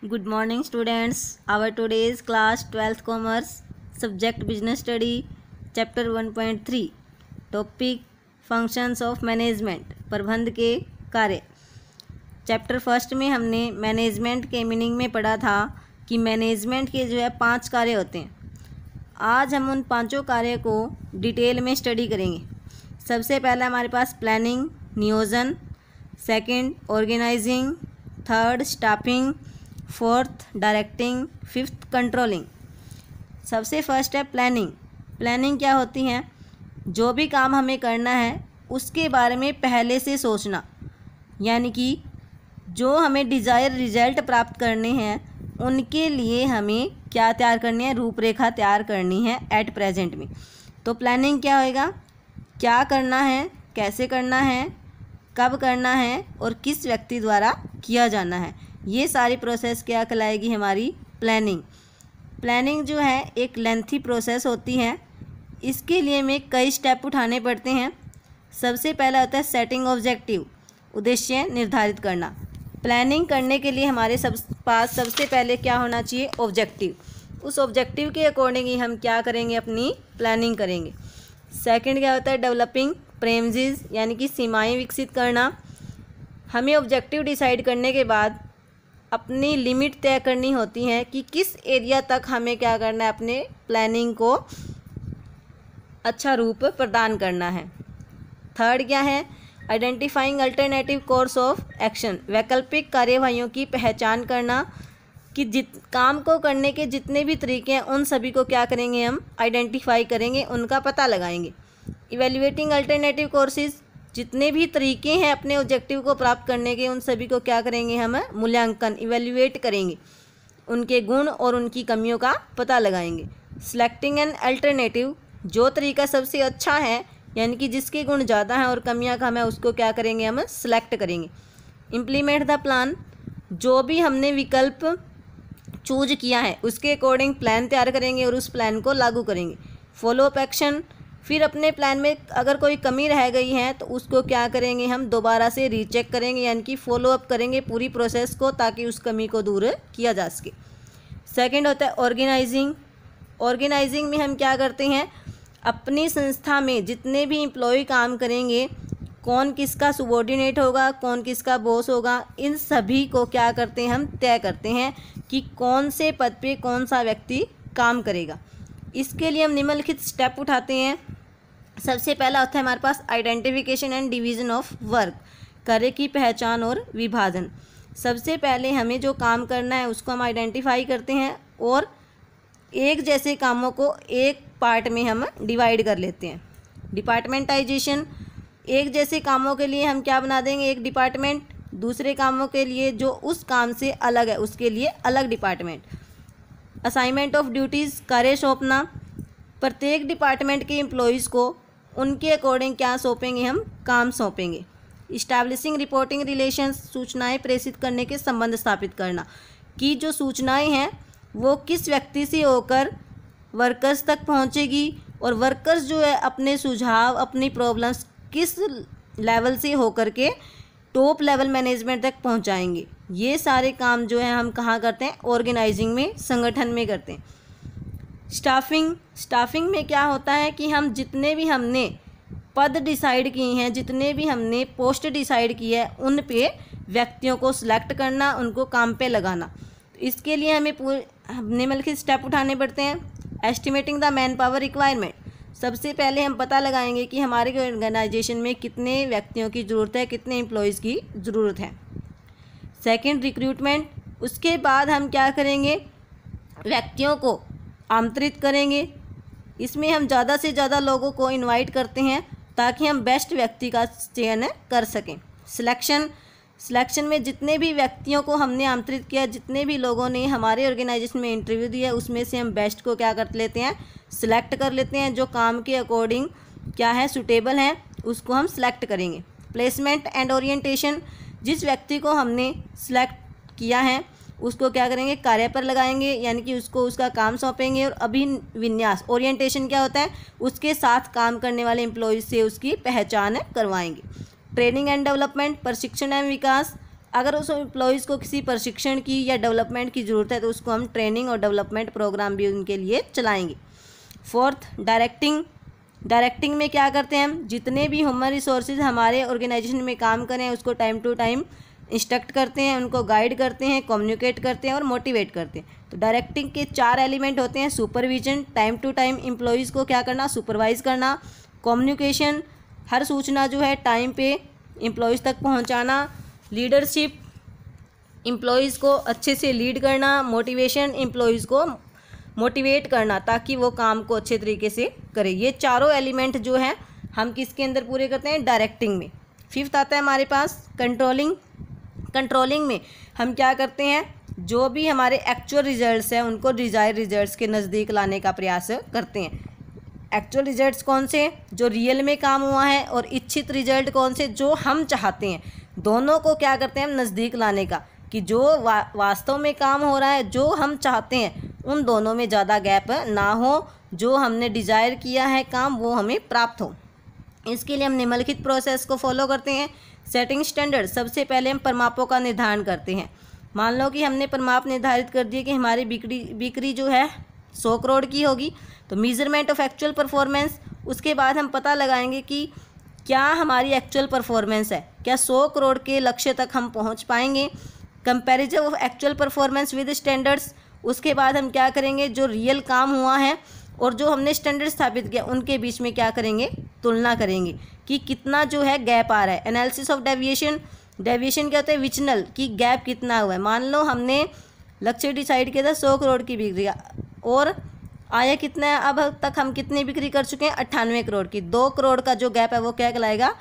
Good morning students. Our today's class 12th commerce subject business study chapter 1.3 topic functions of management प्रबंध के कार्य। Chapter first में हमने management के meaning में पढ़ा था कि मैनेजमेंट के जो है 5 कार्य होते हैं। आज हम उन 5 कार्य को डिटेल में स्टडी करेंगे। सबसे पहला हमारे पास प्लानिंग नियोजन, second organising, third staffing, fourth directing, fifth controlling. सबसे फर्स्ट है प्लानिंग। प्लानिंग क्या होती है? जो भी काम हमें करना है उसके बारे में पहले से सोचना, यानी कि जो हमें डिज़ायर रिजल्ट प्राप्त करने हैं उनके लिए हमें क्या तैयार करनी है, रूपरेखा तैयार करनी है एट प्रेजेंट में। तो प्लानिंग क्या होएगा? क्या करना है, कैसे करना है, कब करना है और किस व्यक्ति द्वारा किया जाना है, ये सारी प्रोसेस क्या कहलाएगी? हमारी प्लानिंग। प्लानिंग जो है एक लेंथी प्रोसेस होती है। इसके लिए हमें कई स्टेप उठाने पड़ते हैं। सबसे पहला होता है सेटिंग ऑब्जेक्टिव, उद्देश्य निर्धारित करना। प्लानिंग करने के लिए हमारे पास सबसे पहले क्या होना चाहिए? ऑब्जेक्टिव। उस ऑब्जेक्टिव के अकॉर्डिंग ही हम क्या करेंगे? अपनी प्लानिंग करेंगे। सेकंड क्या होता है? डेवलपिंग प्रेमिसेस, यानी कि सीमाएं विकसित करना। हमें ऑब्जेक्टिव डिसाइड करने के बाद अपनी लिमिट तय करनी होती है कि किस एरिया तक हमें क्या करना है, अपने प्लानिंग को अच्छा रूप प्रदान करना है। थर्ड क्या है? Identifying alternative course of action, वैकल्पिक कार्यवाहियों की पहचान करना कि काम को करने के जितने भी तरीके हैं उन सभी को क्या करेंगे? हम आइडेंटिफाई करेंगे, उनका पता लगाएंगे। इवेल्युएटिंग अल्टरनेटिव कोर्सेज, जितने भी तरीके हैं अपने ऑब्जेक्टिव को प्राप्त करने के उन सभी को क्या करेंगे? हम मूल्यांकन इवेल्युएट करेंगे, उनके गुण और उनकी कमियों का पता लगाएंगे। सिलेक्टिंग एन अल्टरनेटिव, जो तरीका सबसे अच्छा है यानी कि जिसके गुण ज़्यादा हैं और कमियां कम है उसको क्या करेंगे? हम सिलेक्ट करेंगे। इम्प्लीमेंट द प्लान, जो भी हमने विकल्प चूज किया है उसके अकॉर्डिंग प्लान तैयार करेंगे और उस प्लान को लागू करेंगे। फॉलो अप एक्शन, फिर अपने प्लान में अगर कोई कमी रह गई है तो उसको क्या करेंगे? हम दोबारा से रीचेक करेंगे, यानी कि फॉलो अप करेंगे पूरी प्रोसेस को ताकि उस कमी को दूर किया जा सके। सेकंड होता है ऑर्गेनाइजिंग। ऑर्गेनाइजिंग में हम क्या करते हैं? अपनी संस्था में जितने भी एम्प्लॉय काम करेंगे, कौन किसका सुबॉर्डिनेट होगा, कौन किसका बॉस होगा, इन सभी को क्या करते हैं? हम तय करते हैं कि कौन से पद पे कौन सा व्यक्ति काम करेगा। इसके लिए हम निम्नलिखित स्टेप उठाते हैं। सबसे पहला होता है हमारे पास identification and division of work, कार्य की पहचान और विभाजन। सबसे पहले हमें जो काम करना है उसको हम आइडेंटिफाई करते हैं और एक जैसे कामों को एक पार्ट में हम डिवाइड कर लेते हैं। डिपार्टमेंटाइजेशन, एक जैसे कामों के लिए हम क्या बना देंगे? एक डिपार्टमेंट। दूसरे कामों के लिए जो उस काम से अलग है उसके लिए अलग डिपार्टमेंट। असाइनमेंट ऑफ ड्यूटीज़, कार्य सौंपना। प्रत्येक डिपार्टमेंट के एम्प्लॉयज़ को उनके अकॉर्डिंग क्या सौंपेंगे? हम काम सौंपेंगे। इस्टेब्लिशिंग रिपोर्टिंग रिलेशंस, सूचनाएं प्रेषित करने के संबंध स्थापित करना कि जो सूचनाएं हैं वो किस व्यक्ति से होकर वर्कर्स तक पहुंचेगी और वर्कर्स जो है अपने सुझाव, अपनी प्रॉब्लम्स किस लेवल से होकर के टॉप लेवल मैनेजमेंट तक पहुंचाएंगे। ये सारे काम जो है हम कहाँ करते हैं? ऑर्गेनाइजिंग में, संगठन में करते हैं। स्टाफिंग, स्टाफिंग में क्या होता है कि हम जितने भी हमने पद डिसाइड किए हैं, जितने भी हमने पोस्ट डिसाइड की है, उन पे व्यक्तियों को सिलेक्ट करना, उनको काम पे लगाना। तो इसके लिए हमें निम्नलिखित स्टेप उठाने पड़ते हैं। Estimating the man power requirement, सबसे पहले हम पता लगाएंगे कि हमारे ऑर्गेनाइजेशन में कितने व्यक्तियों की ज़रूरत है, कितने एम्प्लॉयज़ की ज़रूरत है। सेकंड रिक्रूटमेंट, उसके बाद हम क्या करेंगे? व्यक्तियों को आमंत्रित करेंगे। इसमें हम ज़्यादा से ज़्यादा लोगों को इनवाइट करते हैं ताकि हम बेस्ट व्यक्ति का चयन कर सकें। सिलेक्शन, सिलेक्शन में जितने भी व्यक्तियों को हमने आमंत्रित किया, जितने भी लोगों ने हमारे ऑर्गेनाइजेशन में इंटरव्यू दिया, उसमें से हम बेस्ट को क्या कर लेते हैं? सिलेक्ट कर लेते हैं। जो काम के अकॉर्डिंग क्या है, सूटेबल है, उसको हम सिलेक्ट करेंगे। प्लेसमेंट एंड ओरिएंटेशन, जिस व्यक्ति को हमने सिलेक्ट किया है उसको क्या करेंगे? कार्य पर लगाएंगे, यानी कि उसको उसका काम सौंपेंगे। और अभिविन्यास, ओरिएंटेशन क्या होता है? उसके साथ काम करने वाले एम्प्लॉयज़ से उसकी पहचान करवाएंगे। ट्रेनिंग एंड डेवलपमेंट, प्रशिक्षण एवं विकास, अगर उस एम्प्लॉयज़ को किसी प्रशिक्षण की या डेवलपमेंट की ज़रूरत है तो उसको हम ट्रेनिंग और डेवलपमेंट प्रोग्राम भी उनके लिए चलाएंगे। फोर्थ, डायरेक्टिंग में क्या करते हैं हम, जितने भी ह्यूमन रिसोर्सेज हमारे ऑर्गेनाइजेशन में काम करें उसको टाइम टू टाइम इंस्ट्रक्ट करते हैं, उनको गाइड करते हैं, कम्युनिकेट करते हैं और मोटिवेट करते हैं। तो डायरेक्टिंग के 4 एलिमेंट होते हैं, supervision, time to time employees को क्या करना, सुपरवाइज करना, कम्युनिकेशन, हर सूचना जो है टाइम पे एम्प्लॉयज़ तक पहुंचाना, लीडरशिप, एम्प्लॉयज़ को अच्छे से लीड करना, मोटिवेशन, एम्प्लॉयज़ को मोटिवेट करना ताकि वो काम को अच्छे तरीके से करें। ये चारों एलिमेंट जो है हम किसके अंदर पूरे करते हैं, डायरेक्टिंग में। फिफ्थ आता है हमारे पास कंट्रोलिंग में हम क्या करते हैं, जो भी हमारे एक्चुअल रिजल्ट्स हैं उनको डिज़ायर रिजल्ट्स के नज़दीक लाने का प्रयास करते हैं। एक्चुअल रिजल्ट्स कौन से, जो रियल में काम हुआ है, और इच्छित रिजल्ट कौन से, जो हम चाहते हैं। दोनों को क्या करते हैं हम, नज़दीक लाने का, कि जो वास्तव में काम हो रहा है, जो हम चाहते हैं, उन दोनों में ज़्यादा गैप ना हो, जो हमने डिज़ायर किया है काम वो हमें प्राप्त हो। इसके लिए हम निम्नलिखित प्रोसेस को फॉलो करते हैं। सेटिंग स्टैंडर्ड, सबसे पहले हम परिमापों का निर्धारण करते हैं। मान लो कि हमने परिमाप निर्धारित कर दिए कि हमारी बिक्री जो है 100 करोड़ की होगी, तो मेजरमेंट ऑफ एक्चुअल परफॉर्मेंस, उसके बाद हम पता लगाएंगे कि क्या हमारी एक्चुअल परफॉर्मेंस है, क्या 100 करोड़ के लक्ष्य तक हम पहुंच पाएंगे। Comparison of actual performance with standards, उसके बाद हम क्या करेंगे, जो रियल काम हुआ है और जो हमने स्टैंडर्ड स्थापित किया उनके बीच में क्या करेंगे, तुलना करेंगे कि कितना जो है गैप आ रहा है। एनालिसिस ऑफ डेविएशन क्या होता है, विचनल, कि गैप कितना हुआ है। मान लो हमने लक्ष्य डिसाइड किया था 100 करोड़ की बिक्री और आया कितना है, अब तक हम कितनी बिक्री कर चुके हैं, 98 करोड़ की। 2 करोड़ का जो गैप है वो क्या कहलाएगा,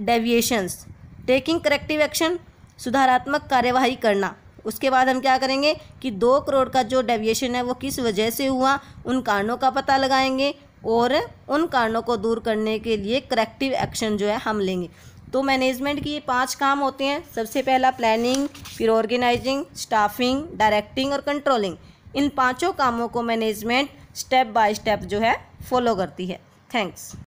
डेविएशंस। टेकिंग करेक्टिव एक्शन, सुधारात्मक कार्यवाही करना। उसके बाद हम क्या करेंगे कि 2 करोड़ का जो डेविएशन है वो किस वजह से हुआ, उन कारणों का पता लगाएंगे और उन कारणों को दूर करने के लिए करेक्टिव एक्शन जो है हम लेंगे। तो मैनेजमेंट की ये 5 काम होते हैं। सबसे पहला प्लानिंग, फिर ऑर्गेनाइजिंग, स्टाफिंग, डायरेक्टिंग और कंट्रोलिंग। इन 5 कामों को मैनेजमेंट स्टेप बाय स्टेप जो है फॉलो करती है। थैंक्स।